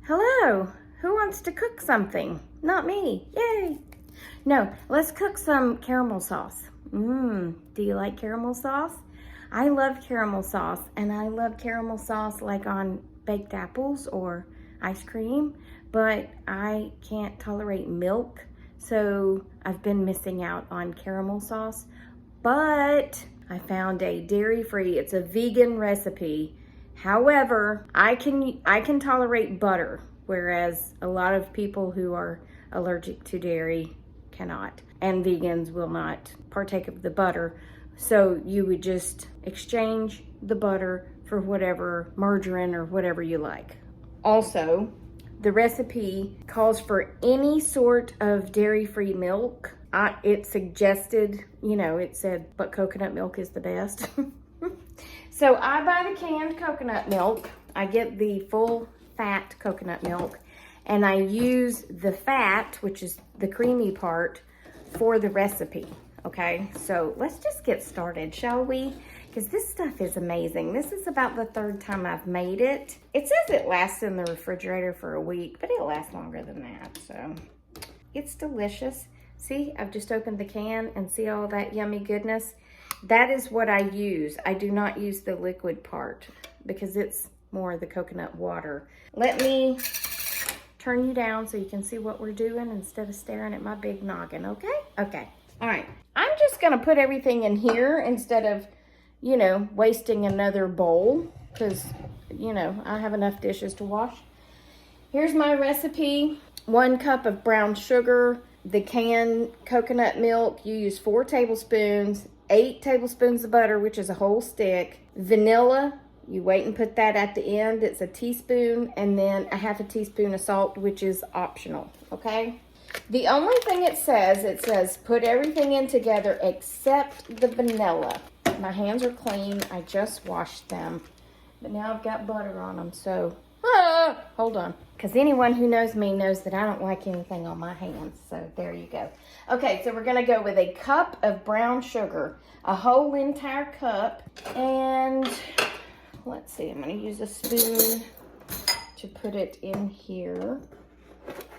Hello, who wants to cook something? Not me, yay. No, let's cook some caramel sauce. Do you like caramel sauce? I love caramel sauce, and I love caramel sauce like on baked apples or ice cream, but I can't tolerate milk, so I've been missing out on caramel sauce. But I found a dairy-free, it's a vegan recipe. However, I can tolerate butter, whereas a lot of people who are allergic to dairy cannot, and vegans will not partake of the butter. So you would just exchange the butter for whatever margarine or whatever you like. Also, the recipe calls for any sort of dairy-free milk. It suggested, it said, but coconut milk is the best. So I buy the canned coconut milk. I get the full fat coconut milk, and I use the fat, which is the creamy part, for the recipe. Okay, so let's just get started, shall we? Because this stuff is amazing. This is about the third time I've made it. It says it lasts in the refrigerator for a week, but it'll last longer than that, so it's delicious. See, I've just opened the can and see all that yummy goodness. That is what I use. I do not use the liquid part because it's more the coconut water. Let me turn you down so you can see what we're doing instead of staring at my big noggin, okay? Okay, all right. I'm just gonna put everything in here instead of, wasting another bowl because, I have enough dishes to wash. Here's my recipe. 1 cup of brown sugar. The canned coconut milk, you use 4 tablespoons, 8 tablespoons of butter, which is a whole stick. Vanilla, you wait and put that at the end. It's a teaspoon, and then a 1/2 teaspoon of salt, which is optional, okay? The only thing it says put everything in together except the vanilla. My hands are clean. I just washed them, but now I've got butter on them, so hold on. Because anyone who knows me knows that I don't like anything on my hands, so there you go. Okay, so we're gonna go with a cup of brown sugar, a whole entire cup, and let's see, I'm gonna use a spoon to put it in here,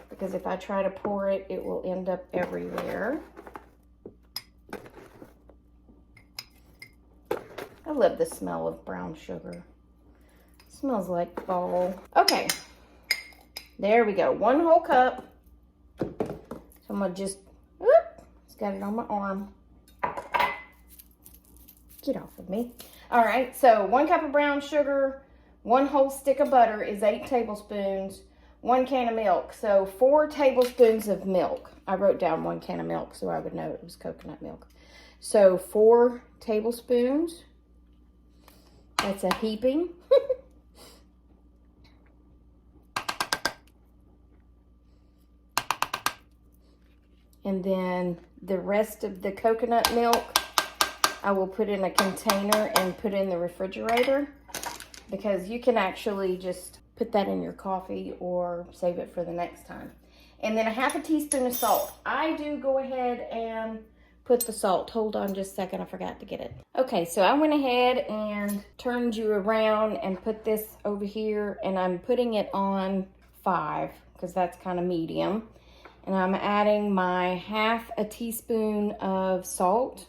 because if I try to pour it, it will end up everywhere. I love the smell of brown sugar. It smells like fall. Okay, there we go, 1 whole cup. So I'm gonna just, it's got it on my arm. Get off of me. All right, so 1 cup of brown sugar, 1 whole stick of butter is 8 tablespoons, 1 can of milk. So 4 tablespoons of milk. I wrote down 1 can of milk so I would know it was coconut milk. So 4 tablespoons. That's a heaping. And then the rest of the coconut milk, I will put in a container and put in the refrigerator, because you can actually just put that in your coffee or save it for the next time. And then a 1/2 teaspoon of salt. I do go ahead and put the salt. Hold on just a second, I forgot to get it. Okay, so I went ahead and turned you around and put this over here, and I'm putting it on 5 because that's kind of medium. And I'm adding my 1/2 teaspoon of salt.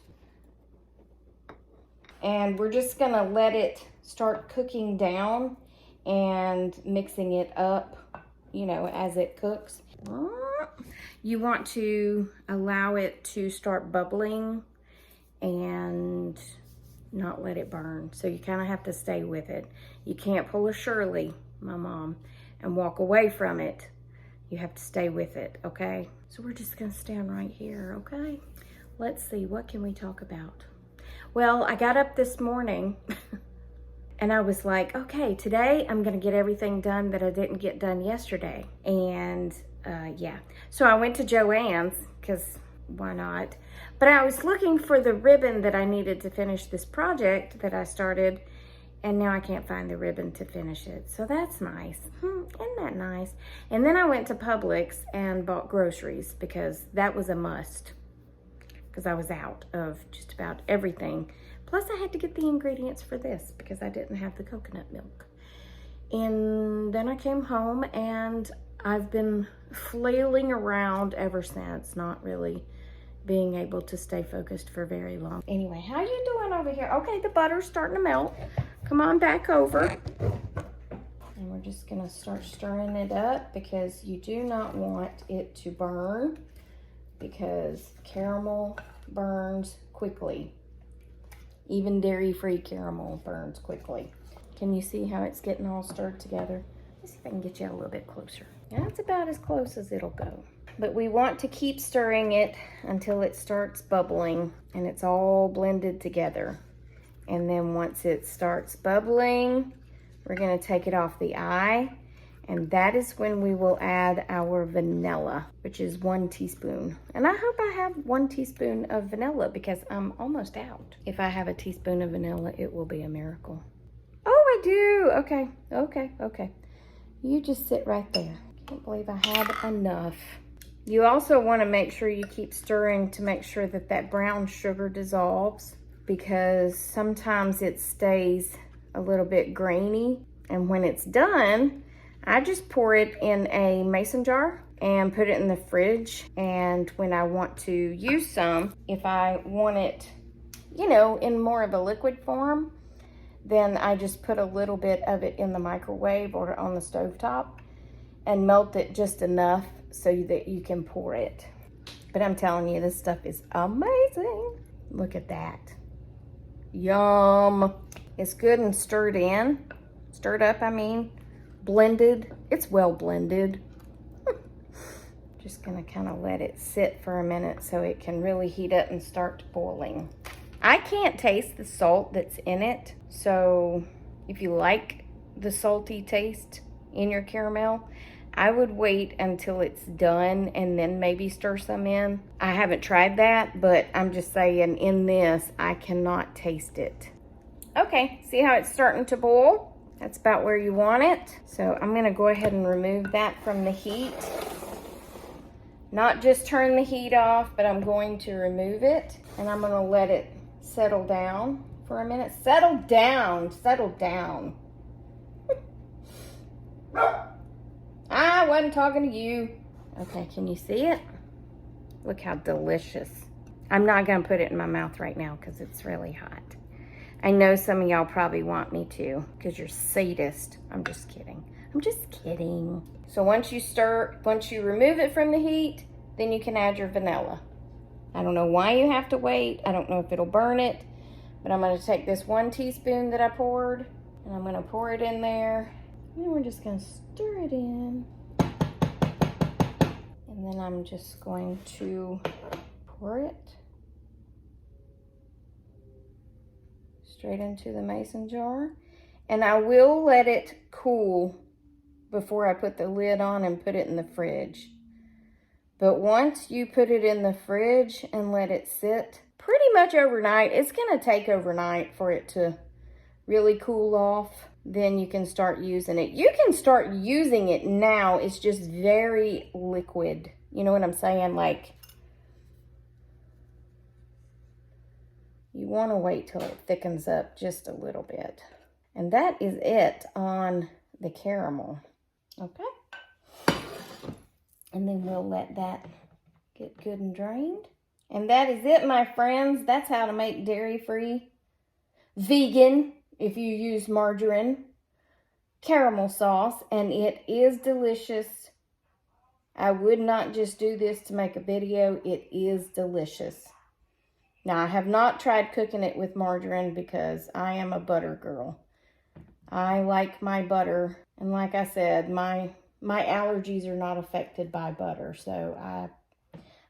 And we're just gonna let it start cooking down and mixing it up, as it cooks. You want to allow it to start bubbling and not let it burn. So you kind of have to stay with it. You can't pull a Shirley, my mom, and walk away from it. You have to stay with it, okay? So we're just gonna stand right here, okay? Let's see, what can we talk about? Well, I got up this morning and I was like, okay, today I'm gonna get everything done that I didn't get done yesterday. And yeah, so I went to Joann's, because why not? But I was looking for the ribbon that I needed to finish this project that I started, and now I can't find the ribbon to finish it. So that's nice. Isn't that nice? And then I went to Publix and bought groceries, because that was a must, because I was out of just about everything. Plus I had to get the ingredients for this because I didn't have the coconut milk. And then I came home and I've been flailing around ever since, not really being able to stay focused for very long. Anyway, how you doing over here? Okay, the butter's starting to melt. Come on back over. And we're just gonna start stirring it up because you do not want it to burn, because caramel burns quickly. Even dairy-free caramel burns quickly. Can you see how it's getting all stirred together? Let's see if I can get you a little bit closer. That's about as close as it'll go. But we want to keep stirring it until it starts bubbling and it's all blended together. And then once it starts bubbling, we're gonna take it off the eye, and that is when we will add our vanilla, which is 1 teaspoon. And I hope I have 1 teaspoon of vanilla because I'm almost out. If I have a teaspoon of vanilla, it will be a miracle. Oh, I do. Okay. You just sit right there. Can't believe I had enough. You also want to make sure you keep stirring to make sure that that brown sugar dissolves, because sometimes it stays a little bit grainy. And when it's done, I just pour it in a mason jar and put it in the fridge. And when I want to use some, if I want it, you know, in more of a liquid form, then I just put a little bit of it in the microwave or on the stovetop and melt it just enough so that you can pour it. But I'm telling you, this stuff is amazing. Look at that. Yum. It's good and stirred up, I mean, blended. It's well blended. Just gonna kind of let it sit for a minute so it can really heat up and start boiling. I can't taste the salt that's in it, so if you like the salty taste in your caramel, I would wait until it's done and then maybe stir some in. I haven't tried that, but I'm just saying in this, I cannot taste it. Okay, see how it's starting to boil? That's about where you want it. So I'm gonna go ahead and remove that from the heat. Not just turn the heat off, but I'm going to remove it and I'm gonna let it settle down for a minute. Settle down. I wasn't talking to you. Okay, can you see it? Look how delicious. I'm not gonna put it in my mouth right now because it's really hot. I know some of y'all probably want me to because you're sadist. I'm just kidding. So once you remove it from the heat, then you can add your vanilla. I don't know why you have to wait. I don't know if it'll burn it, but I'm gonna take this 1 teaspoon that I poured and I'm gonna pour it in there. And we're just gonna stir it in. And then I'm just going to pour it straight into the mason jar. And I will let it cool before I put the lid on and put it in the fridge. But once you put it in the fridge and let it sit pretty much overnight, it's gonna take overnight for it to really cool off, then you can start using it. You can start using it now, it's just very liquid. You know what I'm saying? Like, you wanna wait till it thickens up just a little bit. And that is it on the caramel, okay? And then we'll let that get good and drained. And that is it, my friends. That's how to make dairy-free, vegan, if you use margarine, caramel sauce. And it is delicious. I would not just do this to make a video. It is delicious. Now, I have not tried cooking it with margarine because I am a butter girl. I like my butter. And like I said, my allergies are not affected by butter, so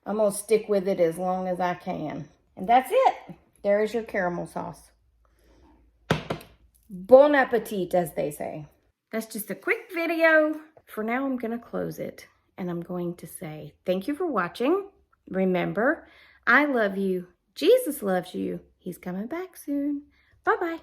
I'm gonna stick with it as long as I can. And that's it. There is your caramel sauce. Bon appetit, as they say. That's just a quick video. For now, I'm gonna close it, and I'm going to say thank you for watching. Remember, I love you. Jesus loves you. He's coming back soon. Bye-bye.